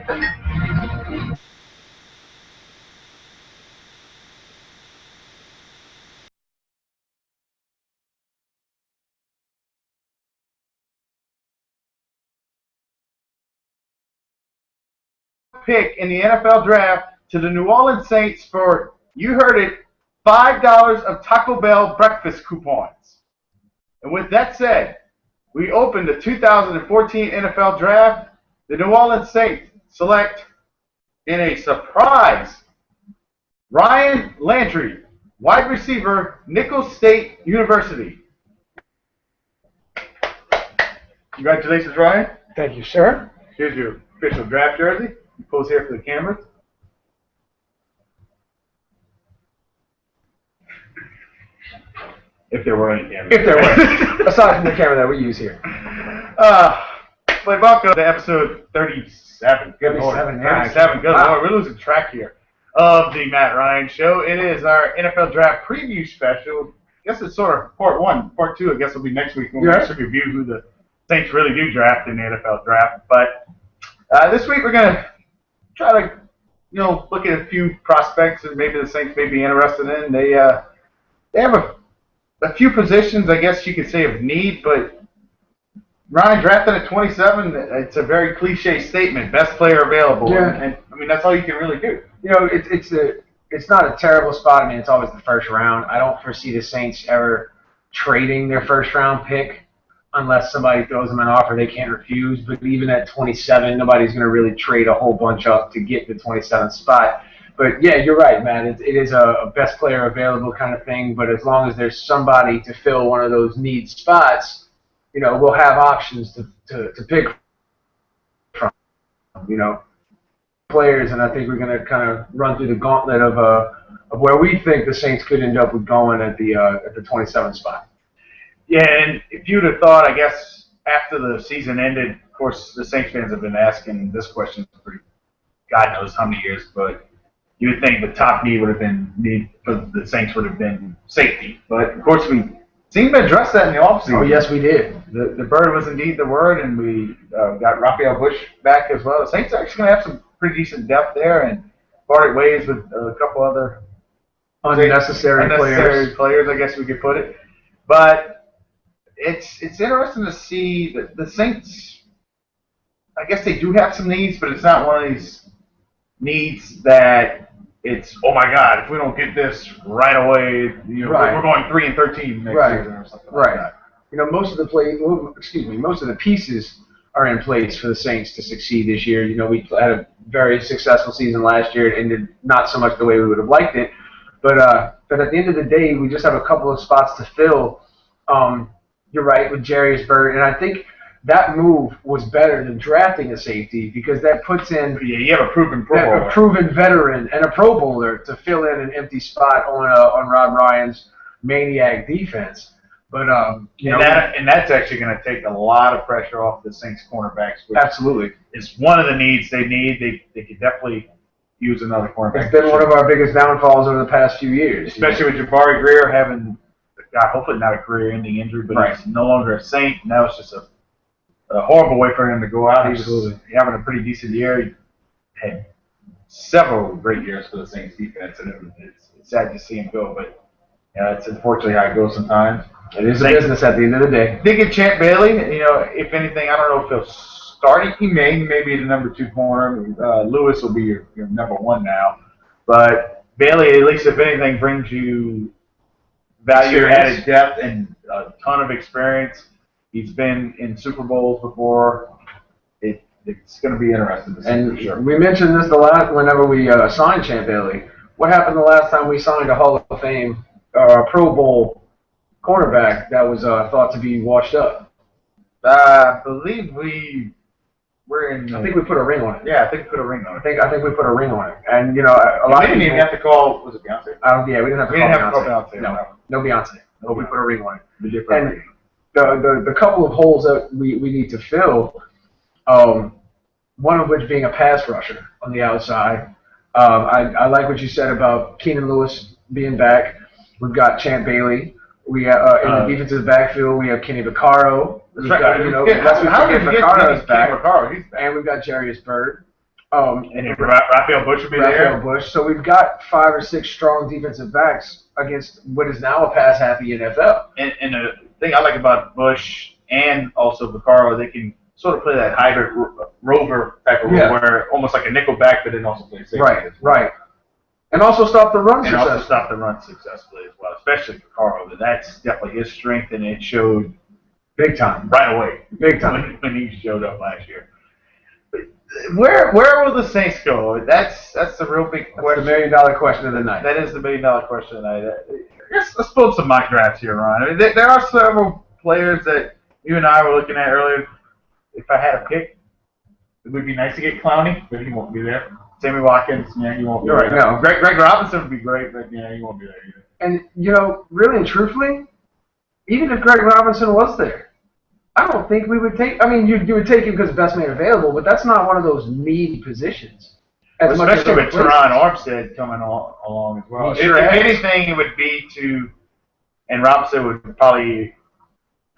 Pick in the NFL draft to the New Orleans Saints for, you heard it, $5 of Taco Bell breakfast coupons. And with that said, we open the 2014 NFL draft. The New Orleans Saints select in a surprise Ryan Landry, wide receiver, Nicholls State University. Congratulations, Ryan. Thank you, sir. Here's your official draft jersey. You pose here for the cameras. If there were any cameras. If there were. Aside from the camera that we use here. But welcome to episode 37. Good Lord. 37. Good Wow. Lord. We're losing track here of the Matt Ryan Show. It is our NFL Draft Preview Special. I guess it's sort of part one. Part two, I guess, will be next week when we actually review who the Saints really do draft in the NFL Draft. But this week we're going to try to, look at a few prospects that maybe the Saints may be interested in. They have a few positions, I guess you could say, of need, but Ryan drafted at 27. It's a very cliche statement, best player available. Yeah. And I mean, that's all you can really do. It's not a terrible spot. I mean, it's always the first round. I don't foresee the Saints ever trading their first round pick unless somebody throws them an offer they can't refuse. But even at 27, nobody's going to really trade a whole bunch up to get the 27th spot. But yeah, you're right, man. It is a best player available kind of thing. But as long as there's somebody to fill one of those need spots, we'll have options to pick from, players. And I think we're going to kind of run through the gauntlet of where we think the Saints could end up with going at the 27th spot. Yeah, and if you'd have thought, I guess, after the season ended, of course, the Saints fans have been asking this question for God knows how many years, but you would think the top need for the Saints would have been safety. But, of course, we seemed to address that in the offseason. Oh, yes, we did. The bird was indeed the word, and we got Raphael Bush back as well. The Saints are actually going to have some pretty decent depth there and parted ways with a couple other unnecessary players, I guess we could put it. But it's interesting to see that the Saints, I guess they do have some needs, but it's not one of these needs that it's, oh my God, if we don't get this right away, we're going 3-13 next season or something like that. Most of the pieces are in place for the Saints to succeed this year. We had a very successful season last year. It ended not so much the way we would have liked it, but at the end of the day, we just have a couple of spots to fill. You're right with Jarius Byrd, and I think that move was better than drafting a safety because that puts in you have a proven Pro Bowler, a proven veteran, and a Pro Bowler to fill in an empty spot on Rob Ryan's maniac defense. But and that's actually going to take a lot of pressure off the Saints cornerbacks. Absolutely, it's one of the needs they need. They could definitely use another cornerback. It's been one of our biggest downfalls over the past few years, especially with Jabari Greer having, hopefully not a career-ending injury, but he's no longer a Saint. Now it's just a horrible way for him to go out. Absolutely. He's having a pretty decent year. He had several great years for the Saints defense, and it's sad to see him go, but it's unfortunately how it goes sometimes. It is a business at the end of the day. Thinking Champ Bailey, if anything, I don't know if he'll start. He may be the number 2 corner. Lewis will be your number 1 now. But Bailey, at least if anything, brings you value-added depth and a ton of experience. He's been in Super Bowls before. It's going to be interesting to see and for sure. We mentioned this whenever we signed Champ Bailey. What happened the last time we signed a Hall of Fame Pro Bowl cornerback that was thought to be washed up? I believe we were in. I think we put a ring on it. Yeah, I think we put a ring on it. I think we put a ring on it, and a lot of people didn't even have to call. Was it Beyonce? We didn't have to call Beyonce. No Beyonce. But we put a ring on it. And the couple of holes that we need to fill, one of which being a pass rusher on the outside. I like what you said about Keenan Lewis being back. We've got Champ Bailey. We have in the defensive backfield. We have Kenny Vaccaro. We've got, Vaccaro is back, and we've got Jarius Byrd. And if Raphael Bush would be Raphael there. Bush. So we've got 5 or 6 strong defensive backs against what is now a pass-happy NFL. And the thing I like about Bush and also Vaccaro, they can sort of play that hybrid rover type of role where almost like a nickel back, but then also play safety. Right. And also stop the run and also stop the run successfully as well, especially Vaccaro. But that's definitely his strength, and it showed big time right away. Big time when he showed up last year. But where will the Saints go? That's the real big question. The $1 million question of the night. That is the $1 million question of the night. Let's build some mock drafts here, Ron. I mean, there are several players that you and I were looking at earlier. If I had a pick, it would be nice to get Clowney, but he won't be there. Sammy Watkins, he won't be there. No. Greg Robinson would be great, but he won't be there either. And really and truthfully, even if Greg Robinson was there, I don't think we would take. I mean, you would take him because best man available, but that's not one of those needy positions. Especially with Teron Armstead coming along as well. If anything, it would be and Robinson would probably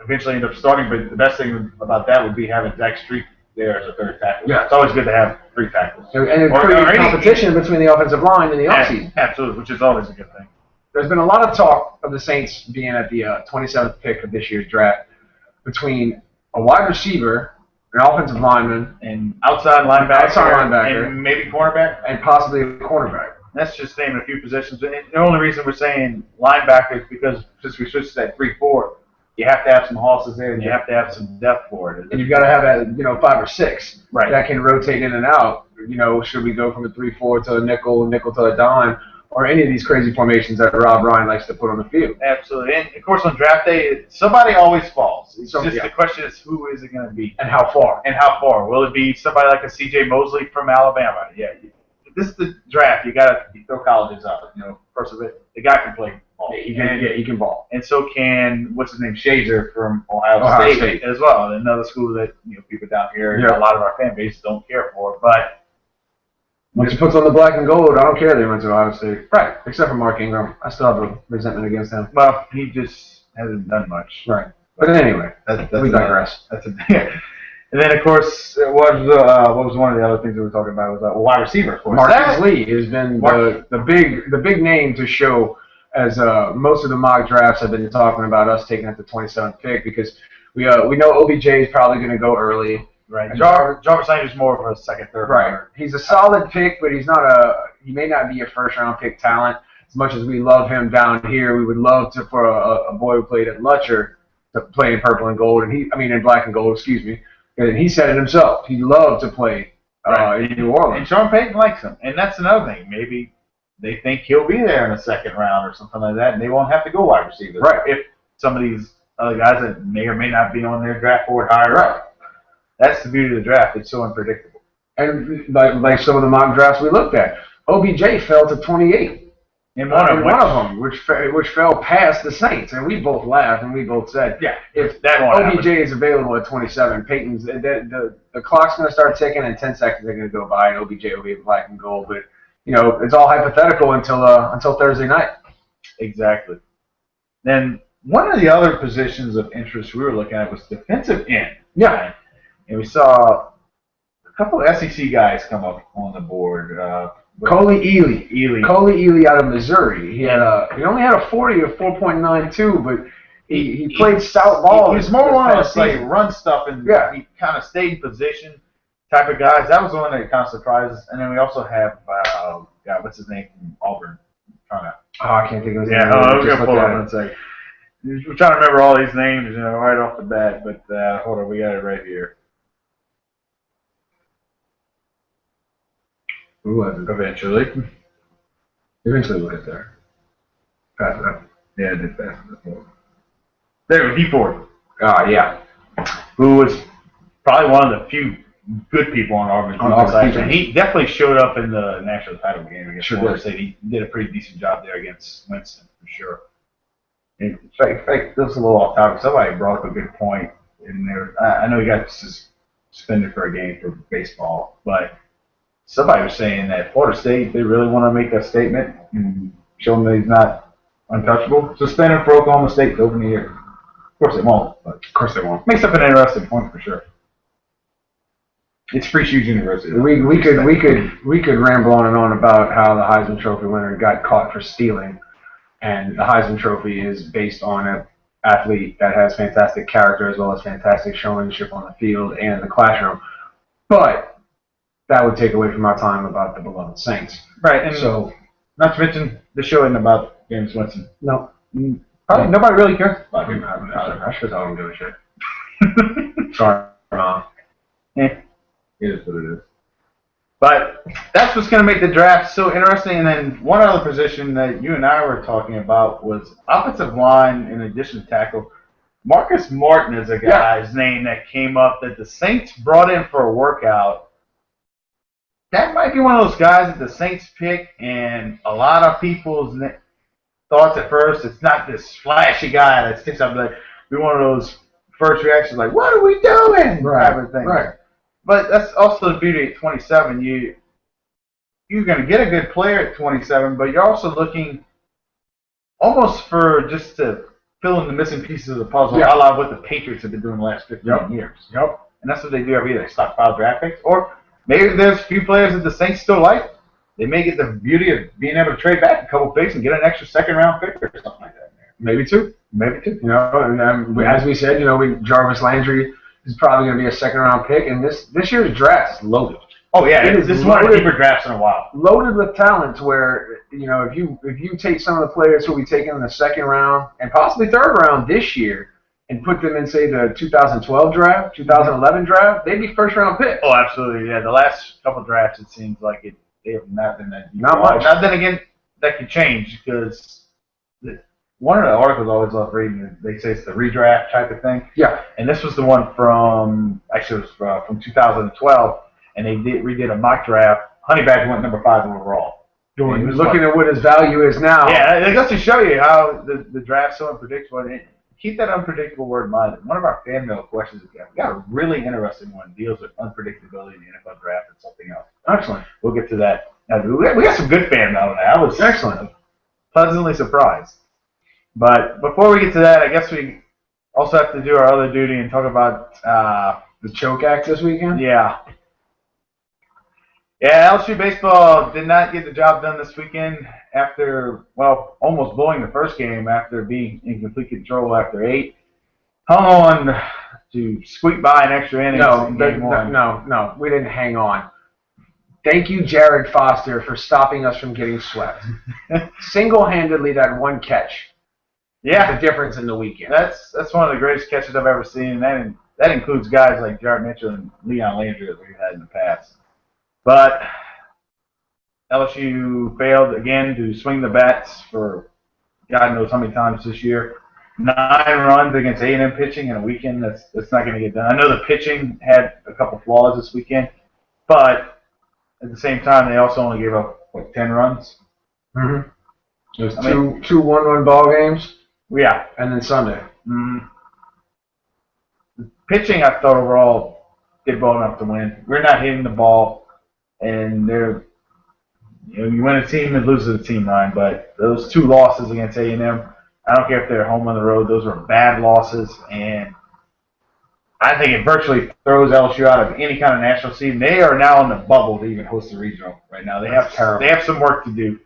eventually end up starting, but the best thing about that would be having Zach Street there as a third tackle. Yeah. It's always good to have 3 tackles. And create competition between the offensive line and the offseason. Absolutely, which is always a good thing. There's been a lot of talk of the Saints being at the 27th pick of this year's draft between a wide receiver, an offensive lineman, and outside linebacker, and maybe cornerback, and possibly a cornerback. That's just naming a few positions. And the only reason we're saying linebacker is because since we switched to that 3-4, you have to have some horses there, and you have to have some depth for it. And you've got to have that, 5 or 6 right. that can rotate in and out. Should we go from a 3-4 to a nickel to a dime, or any of these crazy formations that Rob Ryan likes to put on the field? Absolutely. And, of course, on draft day, somebody always falls. It's just the question is who is it going to be? And how far? Will it be somebody like a C.J. Mosley from Alabama? Yeah. This is the draft. You got to throw colleges out. First of it, the guy can play ball. He can ball. And so can, what's his name, Shazer from Ohio State as well. Another school that people down here, a lot of our fan base don't care for. But once he puts on the black and gold, I don't care they went to Ohio State. Right. Except for Mark Ingram. I still have a resentment against him. Well, he just hasn't done much. Right. But anyway, we digress. And then, of course, what was one of the other things we were talking about was wide receiver. Of course, Marquise Lee has been the big name to show, as most of the mock drafts have been talking about us taking at the 27th pick, because we know OBJ is probably going to go early. Right. Jarvis Landry's more of a second, third. Right. He's a solid pick, but he may not be a first round pick talent. As much as we love him down here, we would love for a boy who played at Lutcher to play in purple and gold, in black and gold, excuse me. And he said it himself. He loved to play in New Orleans. And Sean Payton likes him. And that's another thing. Maybe they think he'll be there in the second round or something like that, and they won't have to go wide receiver. Right. If some of these other guys that may or may not be on their draft board higher up. That's the beauty of the draft. It's so unpredictable. And like some of the mock drafts we looked at, OBJ fell to 28. In one of them, which fell past the Saints, and we both laughed and we both said, if that OBJ is available at 27, Peyton's the clock's going to start ticking, and 10 seconds are going to go by, and OBJ will be in black and gold. But it's all hypothetical until Thursday night. Exactly. Then one of the other positions of interest we were looking at was defensive end. Yeah, and we saw a couple of SEC guys come up on the board. Coley Ely out of Missouri. He only had a 40 of 4.92, but he played stout ball. He was more one of those run stuff, and he kind of stayed in position type of guys. That was the one that kind of surprised us. And then we also have what's his name from Auburn? I can't think of his name. I'm gonna pull it up and say. We're trying to remember all these names, right off the bat. But hold on, we got it right here. Who was it? Eventually we'll get there. Pass it up. Yeah, I did pass it up. There we go, Dee Ford. Yeah. Who was probably one of the few good people on Auburn's defense. And he definitely showed up in the national title game against Florida State. He did a pretty decent job there against Winston, for sure. In fact, this is a little off topic. Somebody brought up a good point in there. I know he got suspended for a game for baseball, but somebody was saying that Florida State, they really want to make a statement and show him that he's not untouchable. Suspend him for Oklahoma State to open the year. Of course they won't. But of course they won't. Makes up an interesting point for sure. It's Free Shoes University. We could ramble on and on about how the Heisman Trophy winner got caught for stealing, and the Heisman Trophy is based on an athlete that has fantastic character as well as fantastic showmanship on the field and in the classroom. But that would take away from our time about the beloved Saints. Right, and So, not to mention the show isn't about James Winston. no. Probably nobody really cares about him. I sure don't give a shit. Sorry, Mom. It is what it is. But that's what's going to make the draft so interesting. And then one other position that you and I were talking about was offensive line in addition to tackle. Marcus Martin is a guy's name that came up that the Saints brought in for a workout. That might be one of those guys that the Saints pick, and a lot of people's thoughts at first, it's not this flashy guy that sticks up. Like, be one of those first reactions like, what are we doing? Type of thing. Right. But that's also the beauty at 27. You're going to get a good player at 27, but you're also looking almost for just to fill in the missing pieces of the puzzle, a la what the Patriots have been doing the last 15 years. Yep. And that's what they do every year. They stockpile draft picks. Or maybe there's a few players that the Saints still like. They may get the beauty of being able to trade back a couple picks and get an extra second-round pick or something like that. Maybe two. Maybe two. You know, and as we said, you know, Jarvis Landry is probably going to be a second-round pick, and this year's draft is loaded. Oh yeah, It is this is one of the loaded. deeper drafts in a while. Loaded with talent, where you know if you take some of the players who we taken in the second round and possibly third round this year and put them in say the 2012 draft, 2011 draft, they'd be first-round picks. Oh, absolutely. Yeah, the last couple drafts, it seems like they have not been that deep. Not much. Now then again, that could change because one of the articles I always love reading, they say it's the redraft type of thing. Yeah. And this was the one from 2012, and they redid a mock draft. Honey Badger went number 5 overall. Looking at what his value is now. Yeah, it goes to show you how the draft's so unpredictable. And keep that unpredictable word in mind. One of our fan mail questions we got a really interesting one, deals with unpredictability in the NFL draft and something else. Excellent. We'll get to that. Now, we got some good fan mail today. I was Excellent. pleasantly surprised. But before we get to that, I guess we also have to do our other duty and talk about The choke act this weekend? Yeah, LSU baseball did not get the job done this weekend after, well, almost blowing the first game after being in complete control after 8. Hung on to squeak by an extra inning. No, we didn't hang on. Thank you, Jared Foster, for stopping us from getting swept. Single-handedly, that one catch. Yeah, The difference in the weekend. that's one of the greatest catches I've ever seen. That includes guys like Jared Mitchell and Leon Landry that we've had in the past. But LSU failed again to swing the bats for God knows how many times this year. 9 runs against A&M pitching in a weekend. That's not going to get done. I know the pitching had a couple flaws this weekend, but at the same time, they also only gave up 10 runs. Mm-hmm. There's two 1-run ball games. Yeah, and then Sunday. Mm-hmm. Pitching, I thought overall did well enough to win. We're not hitting the ball, and you win a team and lose to the team line. But those 2 losses against A&M, I don't care if they're home on the road; those were bad losses, and I think it virtually throws LSU out of any kind of national seed. They are now on the bubble to even host the regional right now. They have some work to do.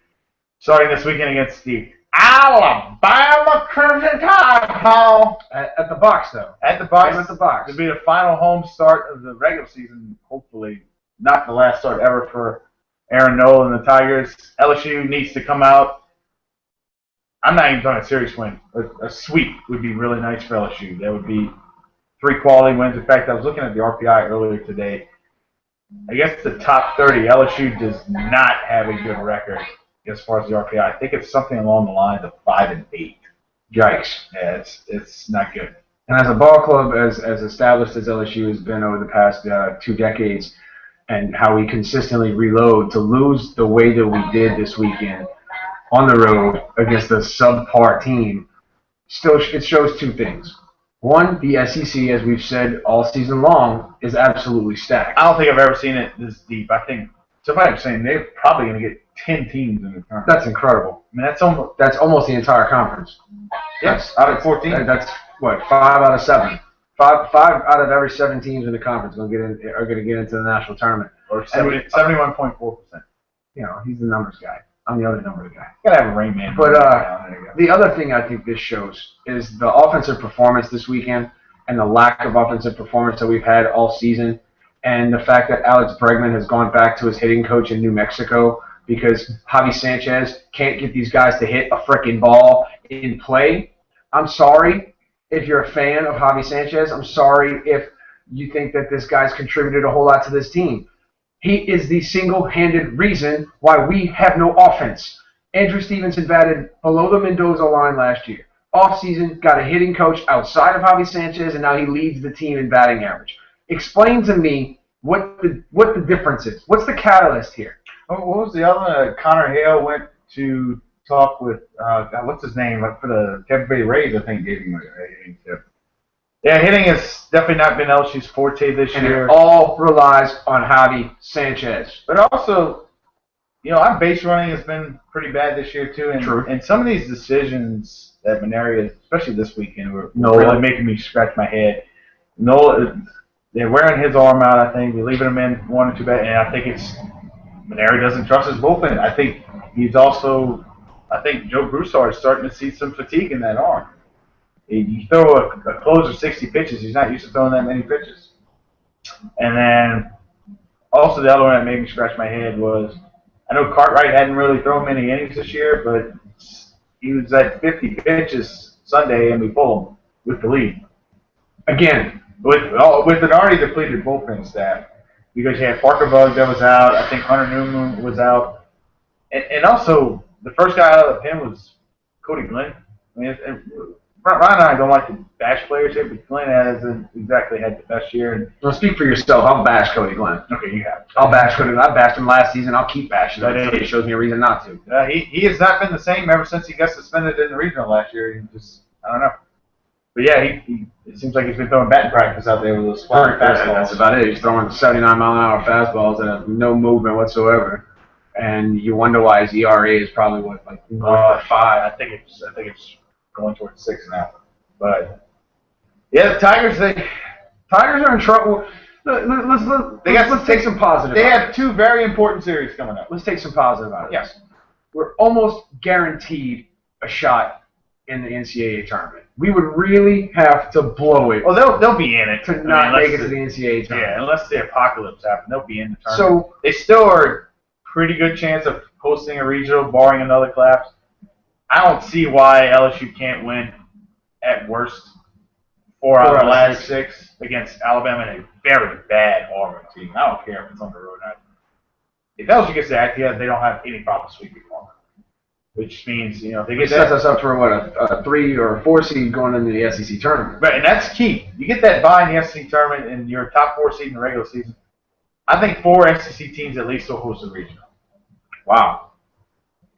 Starting this weekend against the Alabama Crimson Tide, Paul. At the box, though. At the box. At the box. It'll be the final home start of the regular season, hopefully not the last start ever for Aaron Noel and the Tigers. LSU needs to come out. I'm not even talking a serious win. A sweep would be really nice for LSU. That would be 3 quality wins. In fact, I was looking at the RPI earlier today. I guess the top 30, LSU does not have a good record as far as the RPI. I think it's something along the lines of 5 and 8. Yikes. Yeah, it's not good. And as a ball club as established as LSU has been over the past 2 decades, and how we consistently reload, to lose the way that we did this weekend on the road against a subpar team, it shows 2 things. One, the SEC, as we've said all season long, is absolutely stacked. I don't think I've ever seen it this deep. I think somebody was saying they're probably going to get 10 teams in the tournament. That's incredible. I mean, that's almost the entire conference. Yes, out of 14. That's what, 5 out of 7. Five out of every 7 teams in the conference are going to get into the national tournament. Or 71.4%. You know, he's the numbers guy. I'm the other numbers guy. Gotta have a Rain Man. But the other thing I think this shows is the offensive performance this weekend and the lack of offensive performance that we've had all season, and the fact that Alex Bregman has gone back to his hitting coach in New Mexico because Javi Sanchez can't get these guys to hit a frickin' ball in play. I'm sorry if you're a fan of Javi Sanchez. I'm sorry if you think that this guy's contributed a whole lot to this team. He is the single-handed reason why we have no offense. Andrew Stevenson batted below the Mendoza line last year. Off-season, got a hitting coach outside of Javi Sanchez, and now he leads the team in batting average. Explain to me what the difference is. What's the catalyst here? What was the other one? Connor Hale went to talk with, what's his name, for the Tampa Bay Rays, I think, gave him a hitting tip. Yeah, hitting has definitely not been LSU's forte this year. And it all relies on Javi Sanchez. But also, you know, our base running has been pretty bad this year, too. And, True. And some of these decisions that Maneria, especially this weekend, were really making me scratch my head. They're wearing his arm out, I think. They're leaving him in 1 or 2 bad. And I think Maneria doesn't trust his bullpen. I think Joe Broussard is starting to see some fatigue in that arm. You throw a closer 60 pitches, he's not used to throwing that many pitches. And then also the other one that made me scratch my head was, I know Cartwright hadn't really thrown many innings this year, but he was at 50 pitches Sunday and we pulled him with the lead. Again, with an already depleted bullpen staff, because you had Parker Bug that was out, I think Hunter Newman was out, and also the first guy out of the pen was Cody Glenn. I mean, Ryan and I don't like to bash players here, but Glenn hasn't exactly had the best year. And don't speak for yourself. I'll bash Cody Glenn. Okay, you have. I'll bash Cody Glenn. I bashed him last season. I'll keep bashing him until he shows me a reason not to. He has not been the same ever since he got suspended in the regional last year. I don't know. But yeah, it seems like he's been throwing batting practice out there with those flying fastballs. That's about it. He's throwing 79-mile-an-hour fastballs that have no movement whatsoever. And you wonder why his ERA is probably north of 5. I think it's going towards 6 now. But yeah, the Tigers are in trouble. Let's take some positive. They have 2 very important series coming up. Let's take some positive out of it. Yes. We're almost guaranteed a shot in the NCAA tournament. We would really have to blow it. Well, they'll be in it to not make it to the NCAA tournament. Yeah, unless the apocalypse happens, they'll be in the tournament. So they still are a pretty good chance of hosting a regional, barring another collapse. I don't see why LSU can't win at worst 4 out of the last 6 against Alabama and a very bad Auburn team. I don't care if it's on the road or not. If LSU gets the idea, they don't have any problem sweeping Auburn. Which means, you know, they get sets us up for a 3 or 4 seed going into the SEC tournament. Right, and that's key. You get that bye in the SEC tournament and you're a top 4 seed in the regular season. I think 4 SEC teams at least will host a regional. Wow.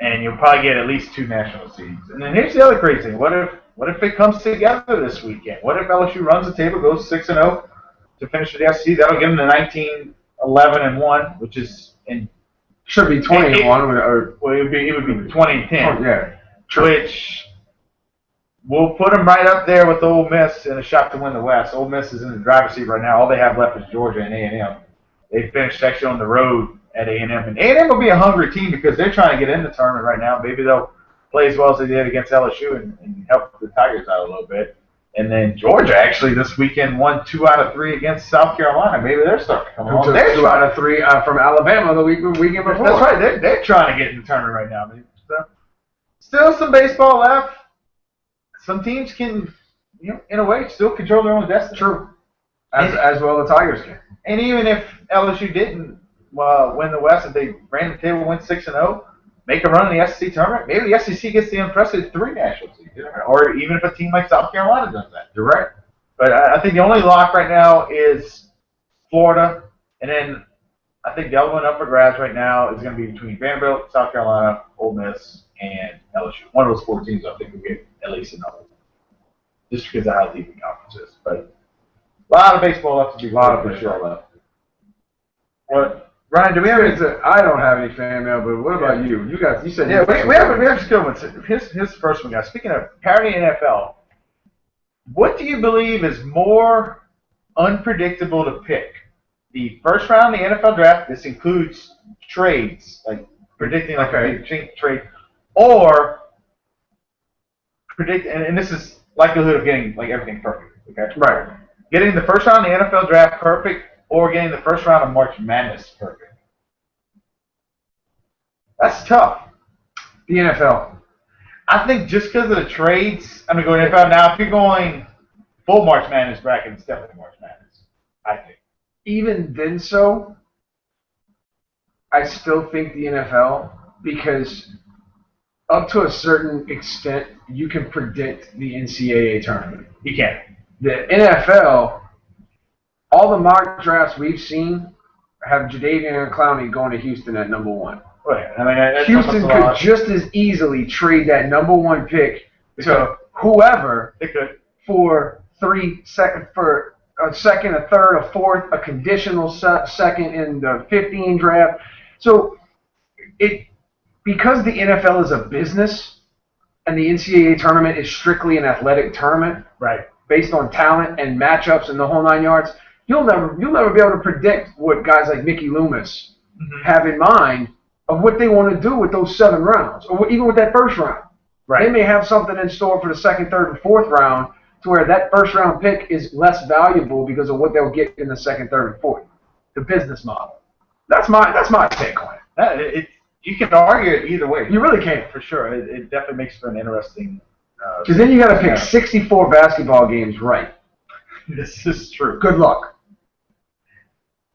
And you'll probably get at least 2 national seeds. And then here's the other crazy thing. What if it comes together this weekend? What if LSU runs the table, goes 6-0 to finish with the SEC? That'll give them the 19-11-1, which is in. Should be 20-1, or it would be 20-10. Yeah, true. Which will put them right up there with Ole Miss in a shot to win the West. Ole Miss is in the driver's seat right now. All they have left is Georgia and A&M. They finished actually on the road at A&M, and A&M will be a hungry team because they're trying to get in the tournament right now. Maybe they'll play as well as they did against LSU and help the Tigers out a little bit. And then Georgia actually this weekend won 2 out of 3 against South Carolina. Maybe they're starting to come on. They're 2 out of 3 from Alabama the weekend before. That's right. They're trying to get in the tournament right now. So, still some baseball left. Some teams can, you know, in a way, still control their own destiny. True. As well the Tigers can. And even if LSU didn't win the West, if they ran the table, went 6-0, make a run in the SEC tournament, maybe the SEC gets the impressive 3 national seeds. Or even if a team like South Carolina does that. You're right. But I think the only lock right now is Florida. And then I think the other one up for grabs right now is going to be between Vanderbilt, South Carolina, Ole Miss, and LSU. One of those 4 teams I think will get at least another. Just because of how deep the conference is. But a lot of baseball left to be played for sure. What? Ryan, do we have any? I don't have any fan mail, but what about you? You guys, you said we have some good ones. Here's the first one, guys. Speaking of parity NFL, What do you believe is more unpredictable to pick? The first round of the NFL draft, this includes trades, like predicting like a big trade, or and this is likelihood of getting like everything perfect. Okay. Right. Getting the first round of the NFL draft perfect, or getting the first round of March Madness perfect. That's tough. The NFL. I think just because of the trades, I'm going to go NFL. Now, if you're going full March Madness bracket, it's definitely March Madness, I think. Even then, so I still think the NFL, because up to a certain extent, you can predict the NCAA tournament. You can. The NFL, all the mock drafts we've seen have Jadeveon Clowney going to Houston at number 1. Right. I mean, Houston could just as easily trade that number 1 pick to whoever for a second, a third, a fourth, a conditional second in the 15 draft. So because the NFL is a business and the NCAA tournament is strictly an athletic tournament, right, based on talent and matchups and the whole 9 yards, you'll never be able to predict what guys like Mickey Loomis have in mind of what they want to do with those 7 rounds, or even with that first round. Right. They may have something in store for the second, third, and fourth round to where that first round pick is less valuable because of what they'll get in the second, third, and fourth. The business model. That's my take on it. You can argue it either way. You really can. For sure. It definitely makes for an interesting. Because then you got to pick 64 basketball games right. This is true. Good luck.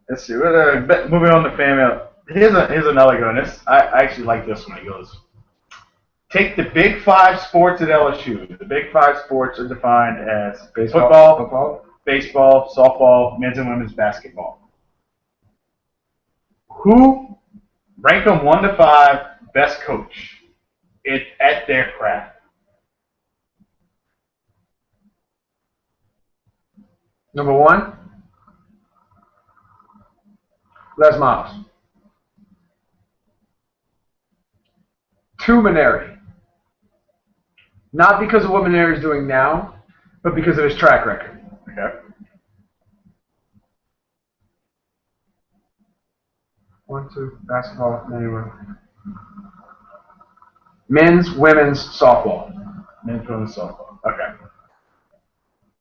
Let's see. Moving on to fan mail. Here's another good one. I actually like this one. It goes, take the big 5 sports at LSU. The big 5 sports are defined as football, baseball, softball, men's and women's basketball. Who rank them 1 to 5 best coach at their craft? Number 1, Les Miles. 2, Maneri. Not because of what Maneri is doing now, but because of his track record. Okay. 1, 2, basketball, anyway. Men's, women's, softball. Men's, women's, softball. Okay.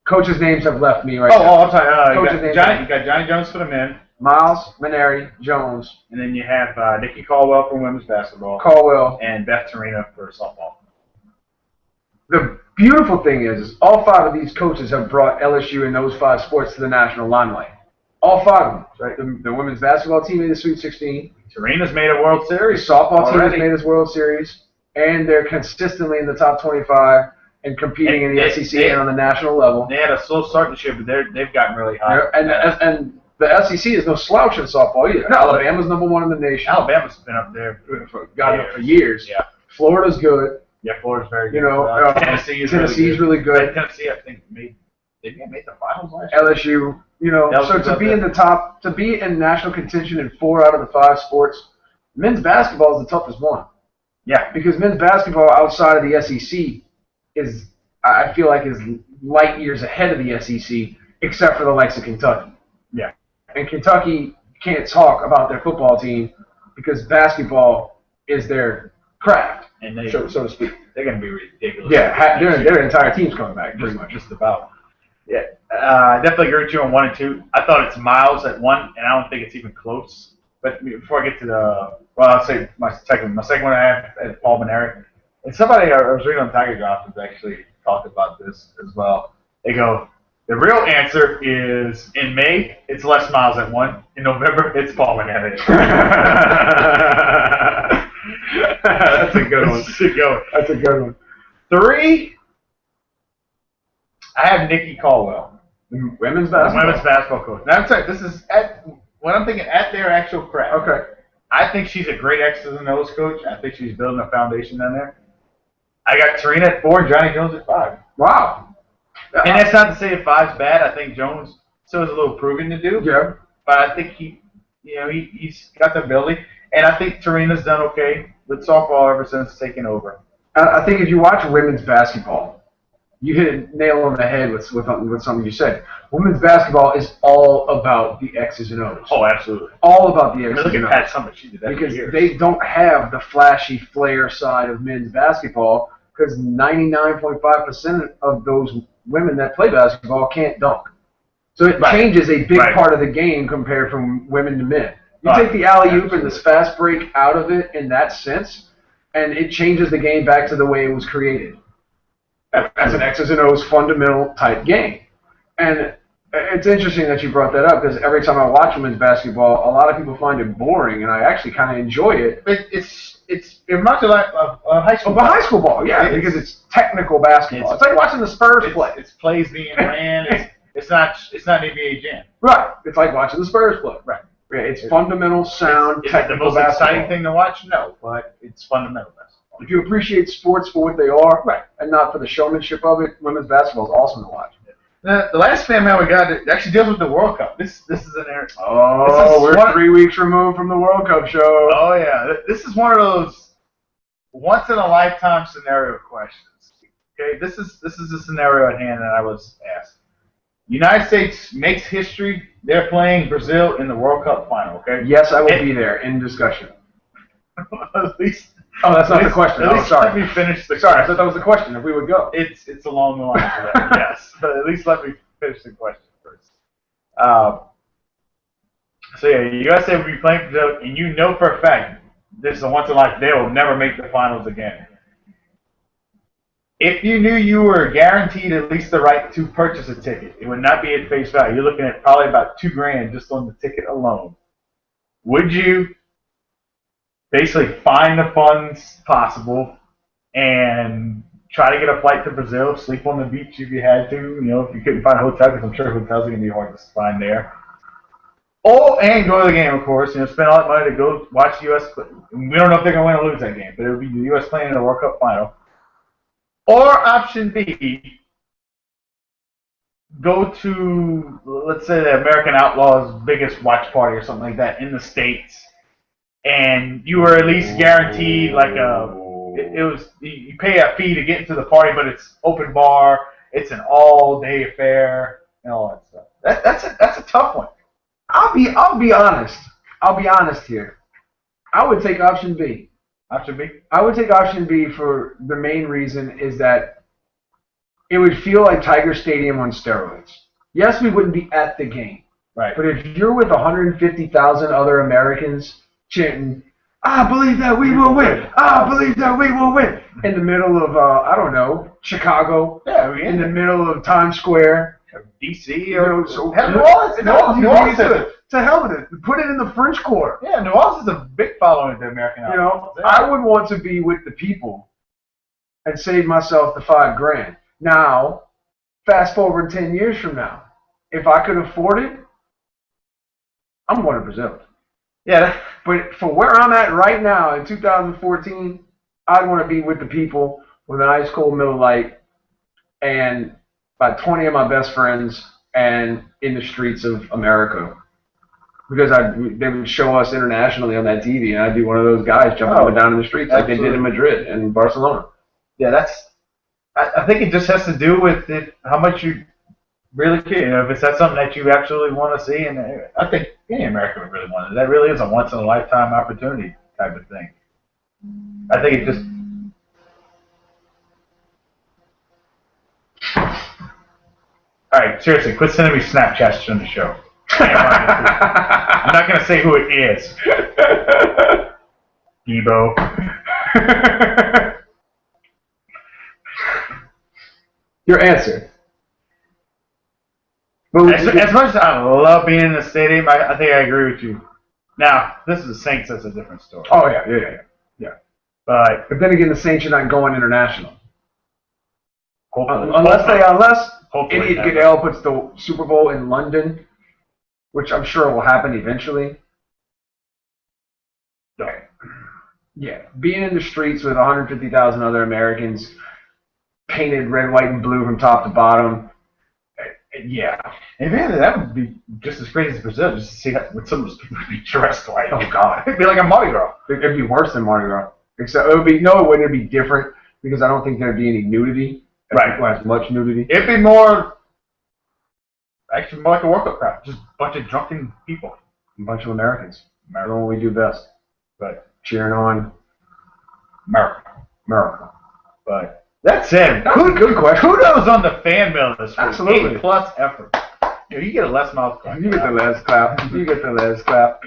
Coaches' names have left me right now. Oh, I'm sorry. You got Johnny Jones for the men. Miles, Maneri, Jones. And then you have Nikki Caldwell for women's basketball. Caldwell. And Beth Torina for softball. The beautiful thing is all 5 of these coaches have brought LSU and those 5 sports to the national limelight. All 5 of them, right? The women's basketball team made the Sweet 16. Torina's made a World Series. The softball team has made its World Series. And they're consistently in the top 25 and competing in the SEC and on the national level. They had a slow start this year, but they've gotten really high. And the SEC is no slouch in softball either. No, Alabama's number 1 in the nation. Alabama's been up there for years. Yeah. Florida's good. Yeah, Florida's very good. Tennessee's really good. Tennessee, I think, made the finals last year. LSU, so to be in the top, to be in national contention in 4 out of the 5 sports, men's basketball is the toughest one. Yeah. Because men's basketball outside of the SEC is, I feel like, is light years ahead of the SEC, except for the likes of Kentucky. Yeah. And Kentucky can't talk about their football team because basketball is their craft, and they, so to speak. They're going to be ridiculous. Yeah, their entire team's coming back, pretty much. Just about. Yeah, I definitely agree with you on 1 and 2. I thought it's Miles at 1, and I don't think it's even close. But before I get to I'll say my second one I have at Paul Maneri. And somebody I was reading on Tiger Drops has actually talked about this as well. They go, the real answer is in May, it's Les Miles at 1. In November, it's Paul Maneri. That's a good one. That's a good one. 3, I have Nikki Caldwell. Women's basketball coach. Now, I'm sorry, this is what I'm thinking at their actual craft. Okay. I think she's a great X's and O's coach. I think she's building a foundation down there. I got Torina at 4, Johnny Jones at 5. Wow. And that's not to say if 5's bad. I think Jones still has a little proving to do. Yeah. But I think he's got the ability. And I think Torina's done okay with softball ever since taking over. I think if you watch women's basketball, You hit a nail on the head with something you said. Women's basketball is all about the X's and O's. Oh, absolutely. All about the I mean, X's look and at O's. Pat Summitt. She did that Because for years. they don't have the flashy flair side of men's basketball, because 99.5% of those women that play basketball can't dunk. So it changes a big part of the game compared from women to men. You take the alley-oop and this fast break out of it in that sense, and it changes the game back to the way it was created, as an X's and O's fundamental type game. And it's interesting that you brought that up, because every time I watch women's basketball, a lot of people find it boring, and I actually kind of enjoy it. It reminds me like high school. High school ball, yeah, because it's technical basketball. It's like watching the Spurs play. It's plays being ran. It's not an NBA jam. Right. It's like watching the Spurs play. Right. It's fundamental, sound, Is it technical the most basketball. exciting thing to watch? No, but it's fundamental basketball. If you appreciate sports for what they are, and not for the showmanship of it, women's basketball is awesome to watch. The last fan mail we got actually deals with the World Cup. This is an area. Oh, we're 3 weeks removed from the World Cup show. Oh yeah, this is one of those once in a lifetime scenario questions. Okay, this is the scenario at hand that I was asked. United States makes history. They're playing Brazil in the World Cup final. Okay. Yes, I will be there in discussion. At least. Oh, that's not the question. At least sorry. let me finish the Sorry, I question. thought that was the question. If we would go. It's along the lines of that, yes. But at least let me finish the question first. So yeah, USA will be playing Brazil, and you know for a fact this is a once in a life. They will never make the finals again. If you knew you were guaranteed at least the right to purchase a ticket, it would not be at face value. You're looking at probably about $2,000 just on the ticket alone. Would you basically find the funds possible and try to get a flight to Brazil, sleep on the beach if you had to, you know, if you couldn't find a hotel, because I'm sure hotels are going to be hard to find there. And go to the game, of course, you know, spend all that money to go watch the U.S. We don't know if they're going to win or lose that game, but it would be the U.S. playing in the World Cup final. Or option B, go to, let's say, the American Outlaws' biggest watch party or something like that in the States, and you were at least guaranteed like you pay a fee to get into the party, but it's open bar, it's an all-day affair, and all that stuff. That's a tough one. I'll be honest. I'll be honest here. I would take option B. Option B? I would take option B for the main reason is that it would feel like Tiger Stadium on steroids. Yes, we wouldn't be at the game. Right. But if you're with 150,000 other Americans chanting, I believe that we will win. I believe that we will win. In the middle of, I don't know, Chicago. Yeah, in the middle of Times Square. D.C. or so New Orleans. To hell with it. Put it in the French Quarter. Yeah, New Orleans is a big following of the American Outlaws. You know, I would want to be with the people and save myself the $5,000. Now, fast forward 10 years from now, if I could afford it, I'm going to Brazil. Yeah. But for where I'm at right now in 2014, I'd want to be with the people with an ice cold Miller Lite and about 20 of my best friends and in the streets of America. Because they would show us internationally on that TV, and I'd be one of those guys jumping up and down in the streets like they did in Madrid and Barcelona. Yeah, I think it just has to do with how much you really care. You know, if that's something that you absolutely want to see, and I think any American would really want it. That really is a once-in-a-lifetime opportunity type of thing. I think it just... All right, seriously, quit sending me Snapchats during the show. I'm not going to say who it is. Debo. Your answer. As much as I love being in the stadium, I think I agree with you. Now, this is the Saints. That's a different story. Oh, yeah. But then again, the Saints are not going international. Hopefully, unless hopefully idiot Goodell puts the Super Bowl in London, which I'm sure will happen eventually. Yeah, being in the streets with 150,000 other Americans, painted red, white, and blue from top to bottom. Yeah. And man, that would be just as crazy as Brazil, just to see what some of those people would be dressed like. Oh, God. It'd be like a Mardi Gras. It'd be worse than Mardi Gras. Except it wouldn't. It'd be different because I don't think there'd be any nudity. Right. As much nudity. It'd be more, actually more like a World Cup crowd. Just a bunch of drunken people. A bunch of Americans. Doing what we do best. But Cheering on America. But that said, Good question. kudos on the fan mail this week. Absolutely. A+ effort. You get a less mouth clap. You get the last clap. You get the last clap.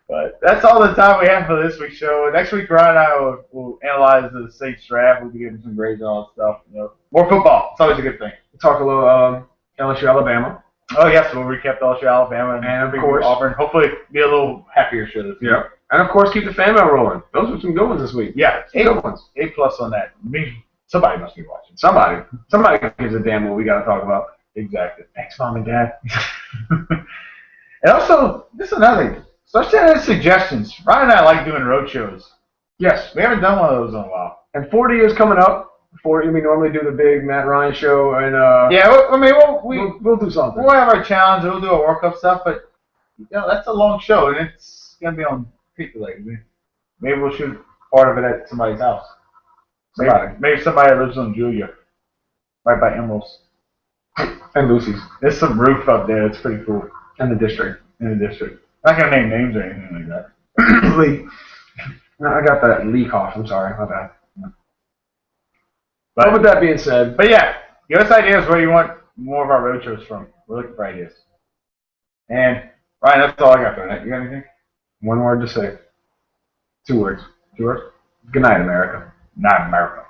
But that's all the time we have for this week's show. Next week, Ryan and I will analyze the Saints draft. We'll be giving some grades and all that stuff. More football. It's always a good thing. Talk a little LSU, Alabama. Oh yes, we'll recap the LSU, Alabama, And of course Auburn. Hopefully, be a little happier show this week. Yeah. And of course, keep the fan mail rolling. Those were some good ones this week. Yeah, Good ones. A+ on that. I mean, somebody must be watching. Somebody gives a damn what we got to talk about. Exactly. Thanks, Mom and Dad. And also, this is another thing. Start sending us suggestions. Ryan and I like doing road shows. Yes. We haven't done one of those in a while. And 40 is coming up. We normally do the big Matt Ryan show, and Yeah, I mean, we'll do something. we'll have our challenge. We'll do our World Cup stuff, but that's a long show, and it's gonna be on people. Like, maybe we'll shoot part of it at somebody's house. Maybe somebody lives on Julia, right by Emerald's. And Lucy's. There's some roof up there. It's pretty cool. And the district. In the district. I'm not gonna name names or anything like that. Lee. No, I got that Lee cough. I'm sorry. My bad. But with that being said, yeah, give us ideas where you want more of our road shows from. We're looking for ideas. And Ryan, that's all I got for tonight. You got anything? one word to say. 2 words. 2 words? Good night, America. Not America.